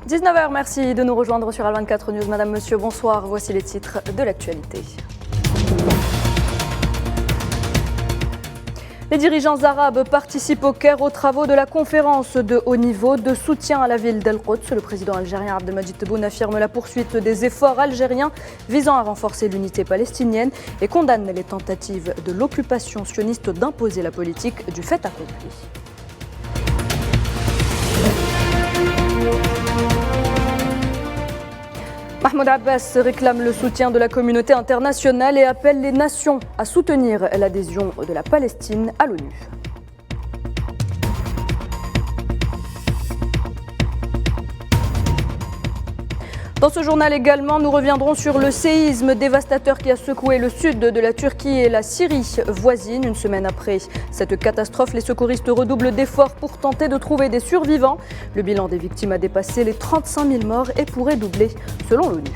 19h, merci de nous rejoindre sur Al24 News. Madame, monsieur, bonsoir. Voici les titres de l'actualité. Les dirigeants arabes participent au Caire aux travaux de la conférence de haut niveau de soutien à la ville d'Al-Quds. Le président algérien Abdelmadjid Tebboune affirme la poursuite des efforts algériens visant à renforcer l'unité palestinienne et condamne les tentatives de l'occupation sioniste d'imposer la politique du fait accompli. Mahmoud Abbas réclame le soutien de la communauté internationale et appelle les nations à soutenir l'adhésion de la Palestine à l'ONU. Dans ce journal également, nous reviendrons sur le séisme dévastateur qui a secoué le sud de la Turquie et la Syrie voisine. Une semaine après cette catastrophe, les secouristes redoublent d'efforts pour tenter de trouver des survivants. Le bilan des victimes a dépassé les 35 000 morts et pourrait doubler selon l'ONU.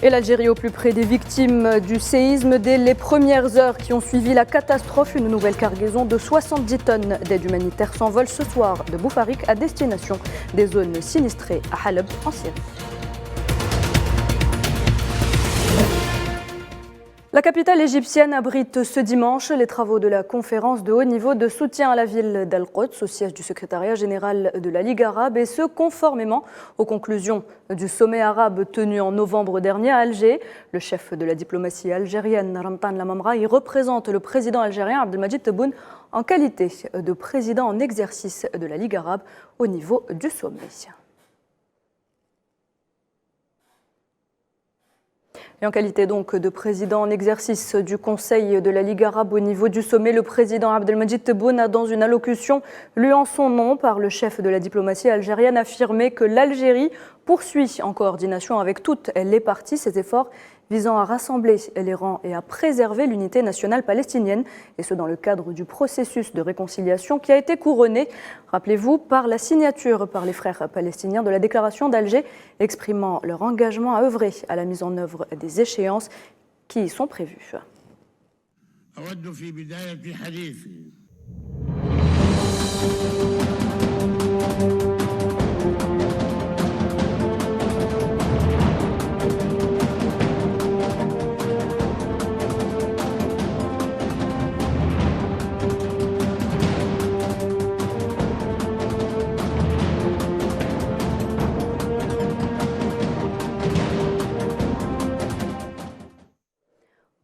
Et l'Algérie au plus près des victimes du séisme. Dès les premières heures qui ont suivi la catastrophe, une nouvelle cargaison de 70 tonnes d'aide humanitaire s'envole ce soir de Boufarik à destination des zones sinistrées à Haleb en Syrie. La capitale égyptienne abrite ce dimanche les travaux de la conférence de haut niveau de soutien à la ville d'Al-Quds au siège du secrétariat général de la Ligue arabe et ce conformément aux conclusions du sommet arabe tenu en novembre dernier à Alger. Le chef de la diplomatie algérienne, Ramtan Lamamra, y représente le président algérien Abdelmadjid Tebboune en qualité de président en exercice de la Ligue arabe au niveau du sommet. Et en qualité donc de président en exercice du Conseil de la Ligue arabe au niveau du sommet, le président Abdelmadjid Tebboune a, dans une allocution lue en son nom par le chef de la diplomatie algérienne, affirmé que l'Algérie poursuit en coordination avec toutes les parties ses efforts visant à rassembler les rangs et à préserver l'unité nationale palestinienne, et ce dans le cadre du processus de réconciliation qui a été couronné, rappelez-vous, par la signature par les frères palestiniens de la déclaration d'Alger exprimant leur engagement à œuvrer à la mise en œuvre des échéances qui y sont prévues.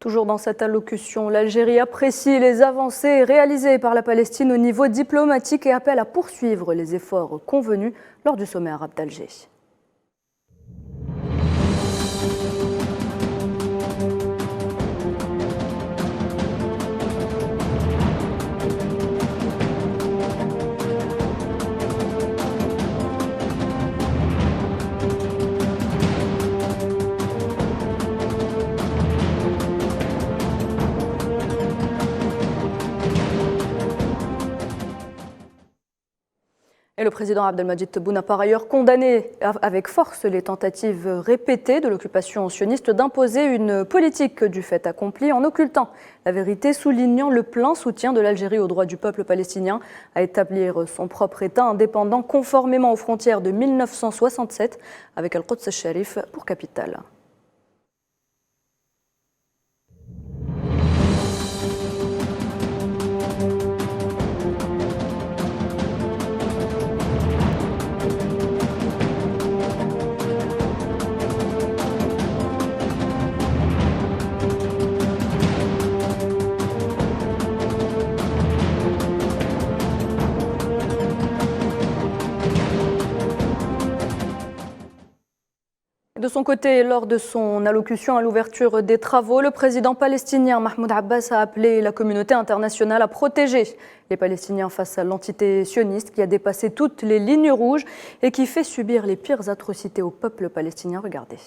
Toujours dans cette allocution, l'Algérie apprécie les avancées réalisées par la Palestine au niveau diplomatique et appelle à poursuivre les efforts convenus lors du sommet arabe d'Alger. Et le président Abdelmadjid Tebboune a par ailleurs condamné avec force les tentatives répétées de l'occupation sioniste d'imposer une politique du fait accompli en occultant la vérité, soulignant le plein soutien de l'Algérie au droit du peuple palestinien à établir son propre État indépendant conformément aux frontières de 1967 avec Al-Quds al-Sharif pour capitale. De son côté, lors de son allocution à l'ouverture des travaux, le président palestinien Mahmoud Abbas a appelé la communauté internationale à protéger les Palestiniens face à l'entité sioniste qui a dépassé toutes les lignes rouges et qui fait subir les pires atrocités au peuple palestinien. Regardez.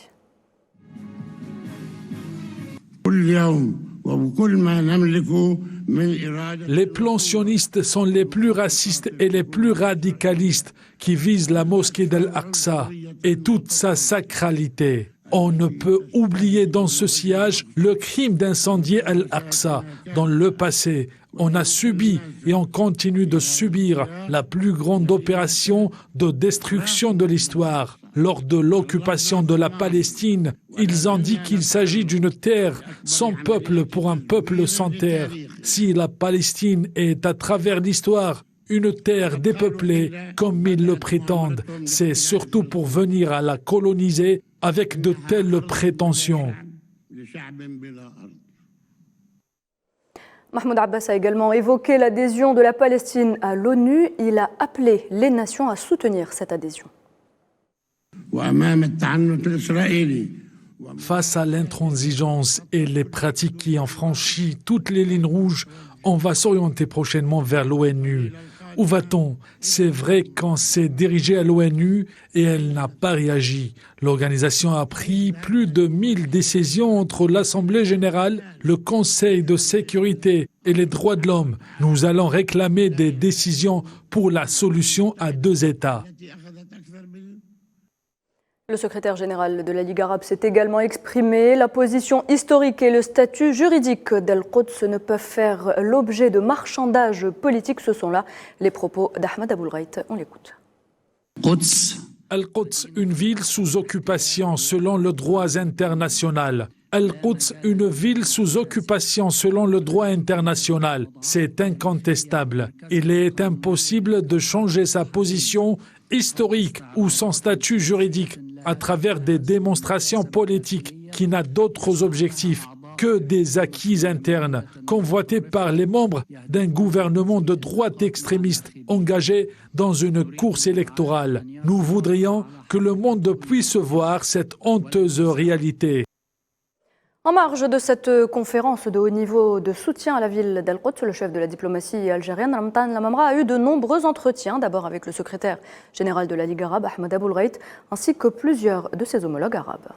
Les plans sionistes sont les plus racistes et les plus radicalistes qui visent la mosquée d'Al-Aqsa et toute sa sacralité. On ne peut oublier dans ce sillage le crime d'incendier Al-Aqsa dans le passé On a subi et on continue de subir la plus grande opération de destruction de l'histoire. Lors de l'occupation de la Palestine, ils ont dit qu'il s'agit d'une terre sans peuple pour un peuple sans terre. Si la Palestine est à travers l'histoire une terre dépeuplée, comme ils le prétendent, c'est surtout pour venir à la coloniser avec de telles prétentions. Mahmoud Abbas a également évoqué l'adhésion de la Palestine à l'ONU. Il a appelé les nations à soutenir cette adhésion. Face à l'intransigeance et les pratiques qui ont franchi toutes les lignes rouges, on va s'orienter prochainement vers l'ONU. Où va-t-on? C'est vrai qu'on s'est dirigé à l'ONU et elle n'a pas réagi. L'organisation a pris plus de 1000 décisions entre l'Assemblée générale, le Conseil de sécurité et les droits de l'homme. Nous allons réclamer des décisions pour la solution à 2 États. Le secrétaire général de la Ligue arabe s'est également exprimé. La position historique et le statut juridique d'Al-Quds ne peuvent faire l'objet de marchandage politique. Ce sont là les propos d'Ahmed Aboulghait. On l'écoute. Al-Quds, une ville sous occupation selon le droit international. Al-Quds, une ville sous occupation selon le droit international. C'est incontestable. Il est impossible de changer sa position historique ou son statut juridique à travers des démonstrations politiques qui n'ont d'autres objectifs que des acquis internes convoités par les membres d'un gouvernement de droite extrémiste engagé dans une course électorale. Nous voudrions que le monde puisse voir cette honteuse réalité. En marge de cette conférence de haut niveau de soutien à la ville d'Al-Quds, le chef de la diplomatie algérienne, Ramtan Lamamra, a eu de nombreux entretiens, d'abord avec le secrétaire général de la Ligue arabe, Ahmed Aboulghait, ainsi que plusieurs de ses homologues arabes.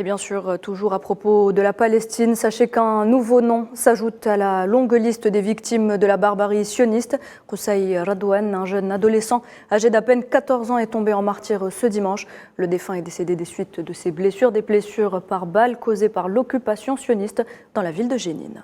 Et bien sûr, toujours à propos de la Palestine, sachez qu'un nouveau nom s'ajoute à la longue liste des victimes de la barbarie sioniste. Qusay Radouane, un jeune adolescent âgé d'à peine 14 ans, est tombé en martyr ce dimanche. Le défunt est décédé des suites de ses blessures, des blessures par balle causées par l'occupation sioniste dans la ville de Jénine.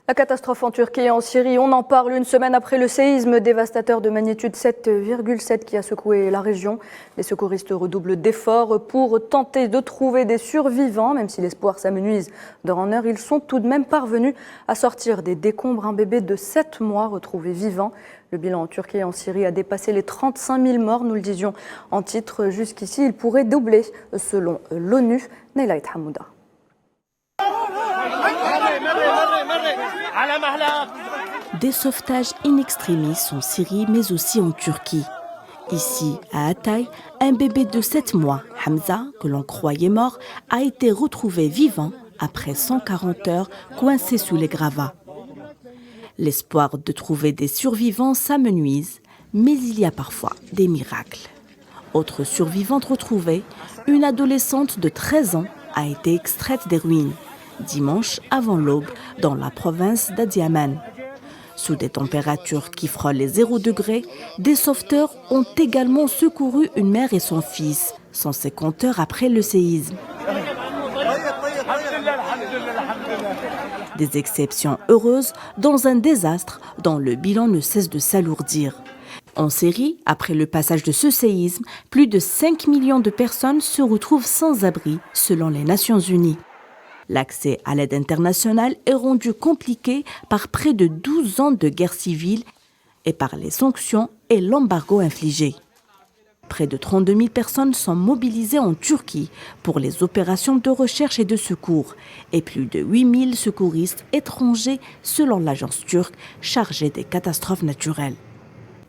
La catastrophe en Turquie et en Syrie, on en parle une semaine après le séisme dévastateur de magnitude 7,7 qui a secoué la région. Les secouristes redoublent d'efforts pour tenter de trouver des survivants. Même si l'espoir s'amenuise d'heure en heure, ils sont tout de même parvenus à sortir des décombres un bébé de 7 mois retrouvé vivant. Le bilan en Turquie et en Syrie a dépassé les 35 000 morts, nous le disions en titre. Jusqu'ici, il pourrait doubler selon l'ONU. Neylaït Hamouda. Des sauvetages in extremis en Syrie, mais aussi en Turquie. Ici, à Hatay, un bébé de 7 mois, Hamza, que l'on croyait mort, a été retrouvé vivant après 140 heures coincé sous les gravats. L'espoir de trouver des survivants s'amenuise, mais il y a parfois des miracles. Autre survivante retrouvée, une adolescente de 13 ans a été extraite des ruines dimanche avant l'aube dans la province d'Adiaman. Sous des températures qui frôlent les 0 degrés, des sauveteurs ont également secouru une mère et son fils, 150 heures après le séisme. Des exceptions heureuses dans un désastre dont le bilan ne cesse de s'alourdir. En Syrie, après le passage de ce séisme, plus de 5 millions de personnes se retrouvent sans abri, selon les Nations Unies. L'accès à l'aide internationale est rendu compliqué par près de 12 ans de guerre civile et par les sanctions et l'embargo infligé. Près de 32 000 personnes sont mobilisées en Turquie pour les opérations de recherche et de secours et plus de 8 000 secouristes étrangers selon l'agence turque chargée des catastrophes naturelles.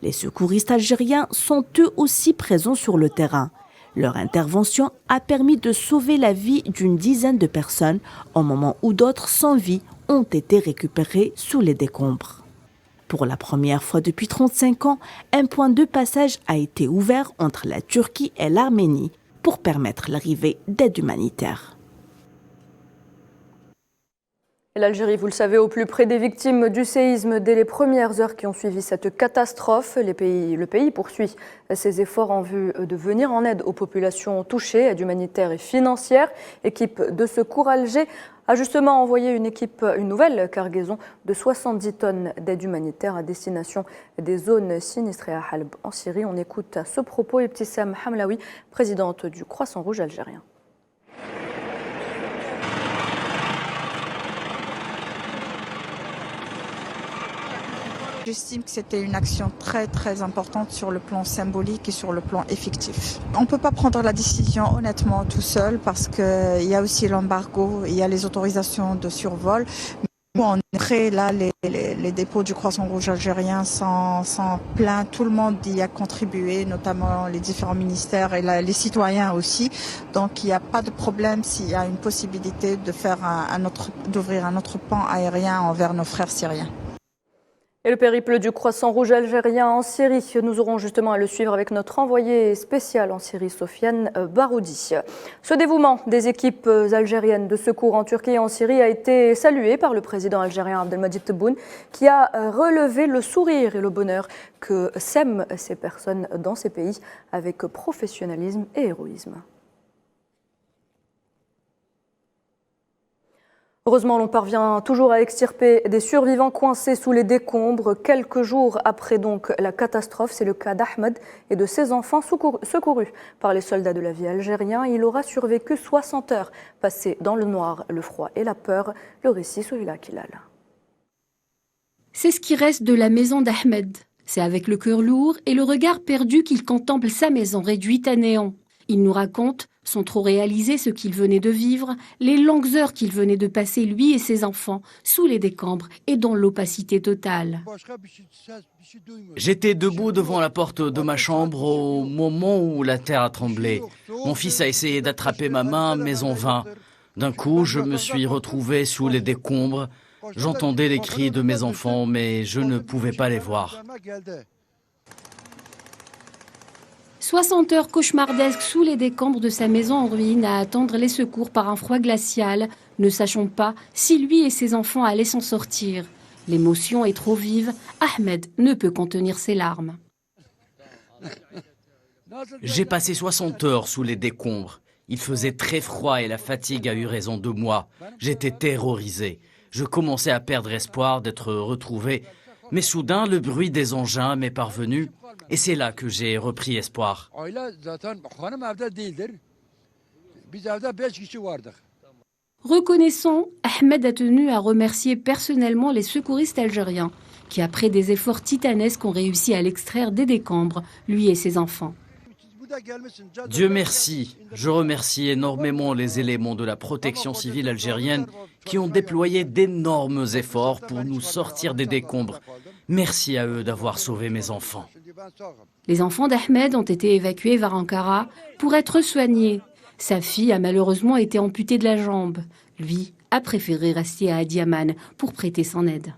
Les secouristes algériens sont eux aussi présents sur le terrain. Leur intervention a permis de sauver la vie d'une dizaine de personnes au moment où d'autres sans vie ont été récupérées sous les décombres. Pour la première fois depuis 35 ans, un point de passage a été ouvert entre la Turquie et l'Arménie pour permettre l'arrivée d'aide humanitaire. L'Algérie, vous le savez, au plus près des victimes du séisme dès les premières heures qui ont suivi cette catastrophe. Le pays poursuit ses efforts en vue de venir en aide aux populations touchées, aide humanitaire et financière. Équipe de secours Alger a justement envoyé une nouvelle cargaison de 70 tonnes d'aide humanitaire à destination des zones sinistrées à Halb en Syrie. On écoute à ce propos Ibtissam Hamlaoui, présidente du Croissant Rouge algérien. J'estime que c'était une action très importante sur le plan symbolique et sur le plan effectif. On ne peut pas prendre la décision honnêtement tout seul parce qu'il y a aussi l'embargo, il y a les autorisations de survol. On crée là les dépôts du Croissant Rouge algérien sans plein. Tout le monde y a contribué, notamment les différents ministères et les citoyens aussi. Donc il n'y a pas de problème s'il y a une possibilité de faire d'ouvrir un autre pont aérien envers nos frères syriens. Et le périple du Croissant Rouge algérien en Syrie, nous aurons justement à le suivre avec notre envoyé spécial en Syrie, Sofiane Baroudi. Ce dévouement des équipes algériennes de secours en Turquie et en Syrie a été salué par le président algérien Abdelmadjid Tebboune, qui a relevé le sourire et le bonheur que sèment ces personnes dans ces pays avec professionnalisme et héroïsme. Heureusement, l'on parvient toujours à extirper des survivants coincés sous les décombres. Quelques jours après donc la catastrophe, c'est le cas d'Ahmed et de ses enfants secourus par les soldats de la vie algériens. Il aura survécu 60 heures passées dans le noir, le froid et la peur. Le récit Souhila Kilal. C'est ce qui reste de la maison d'Ahmed. C'est avec le cœur lourd et le regard perdu qu'il contemple sa maison réduite à néant. Il nous raconte, sans trop réaliser ce qu'il venait de vivre, les longues heures qu'il venait de passer lui et ses enfants sous les décombres et dans l'opacité totale. J'étais debout devant la porte de ma chambre au moment où la terre a tremblé. Mon fils a essayé d'attraper ma main, mais en vain. D'un coup, je me suis retrouvé sous les décombres. J'entendais les cris de mes enfants, mais je ne pouvais pas les voir. 60 heures cauchemardesques sous les décombres de sa maison en ruine à attendre les secours par un froid glacial, ne sachant pas si lui et ses enfants allaient s'en sortir. L'émotion est trop vive, Ahmed ne peut contenir ses larmes. J'ai passé 60 heures sous les décombres. Il faisait très froid et la fatigue a eu raison de moi. J'étais terrorisé. Je commençais à perdre espoir d'être retrouvé. Mais soudain, le bruit des engins m'est parvenu et c'est là que j'ai repris espoir. Reconnaissant, Ahmed a tenu à remercier personnellement les secouristes algériens qui, après des efforts titanesques, ont réussi à l'extraire des décombres, lui et ses enfants. Dieu merci. Je remercie énormément les éléments de la protection civile algérienne qui ont déployé d'énormes efforts pour nous sortir des décombres. Merci à eux d'avoir sauvé mes enfants. Les enfants d'Ahmed ont été évacués vers Ankara pour être soignés. Sa fille a malheureusement été amputée de la jambe. Lui a préféré rester à Adiaman pour prêter son aide.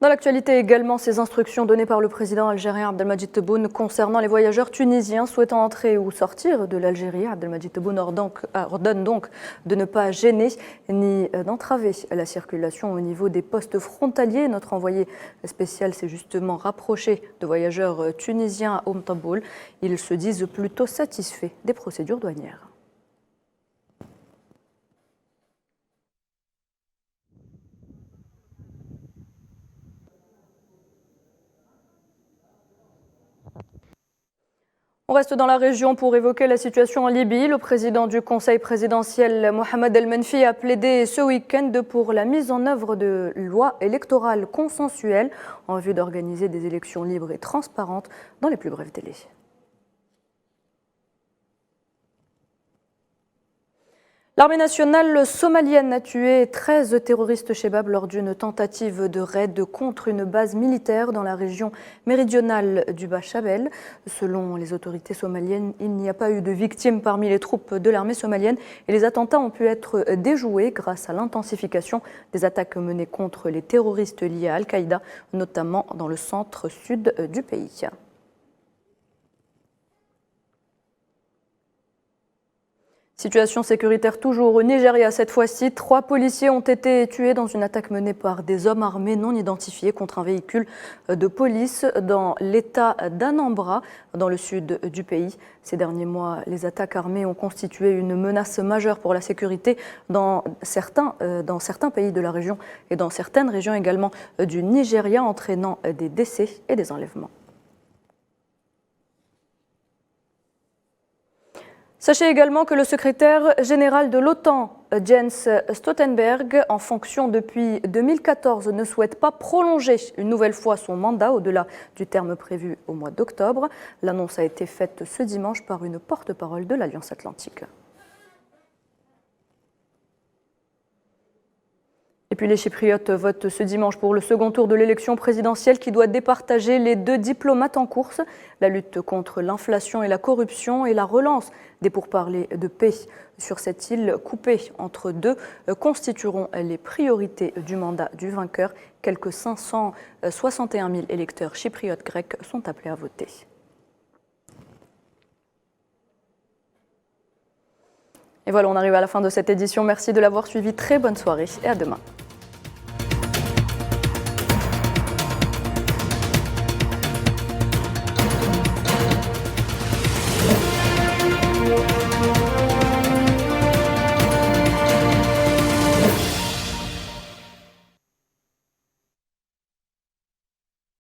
Dans l'actualité également, ces instructions données par le président algérien Abdelmadjid Tebboune concernant les voyageurs tunisiens souhaitant entrer ou sortir de l'Algérie. Abdelmadjid Tebboune ordonne donc de ne pas gêner ni d'entraver la circulation au niveau des postes frontaliers. Notre envoyé spécial s'est justement rapproché de voyageurs tunisiens à Omtaboul. Ils se disent plutôt satisfaits des procédures douanières. On reste dans la région pour évoquer la situation en Libye. Le président du Conseil présidentiel, Mohamed El-Menfi, a plaidé ce week-end pour la mise en œuvre de lois électorales consensuelles en vue d'organiser des élections libres et transparentes dans les plus brefs délais. L'armée nationale somalienne a tué 13 terroristes Chebab lors d'une tentative de raid contre une base militaire dans la région méridionale du Bas-Shabelle. Selon les autorités somaliennes, il n'y a pas eu de victimes parmi les troupes de l'armée somalienne et les attentats ont pu être déjoués grâce à l'intensification des attaques menées contre les terroristes liés à Al-Qaïda, notamment dans le centre-sud du pays. Situation sécuritaire toujours au Nigeria cette fois-ci. 3 policiers ont été tués dans une attaque menée par des hommes armés non identifiés contre un véhicule de police dans l'état d'Anambra, dans le sud du pays. Ces derniers mois, les attaques armées ont constitué une menace majeure pour la sécurité dans certains pays de la région et dans certaines régions également du Nigeria, entraînant des décès et des enlèvements. Sachez également que le secrétaire général de l'OTAN, Jens Stoltenberg, en fonction depuis 2014, ne souhaite pas prolonger une nouvelle fois son mandat au-delà du terme prévu au mois d'octobre. L'annonce a été faite ce dimanche par une porte-parole de l'Alliance Atlantique. Et puis les Chypriotes votent ce dimanche pour le second tour de l'élection présidentielle qui doit départager les 2 diplomates en course. La lutte contre l'inflation et la corruption et la relance des pourparlers de paix sur cette île coupée entre deux constitueront les priorités du mandat du vainqueur. Quelques 561 000 électeurs chypriotes grecs sont appelés à voter. Et voilà, on arrive à la fin de cette édition. Merci de l'avoir suivi. Très bonne soirée et à demain.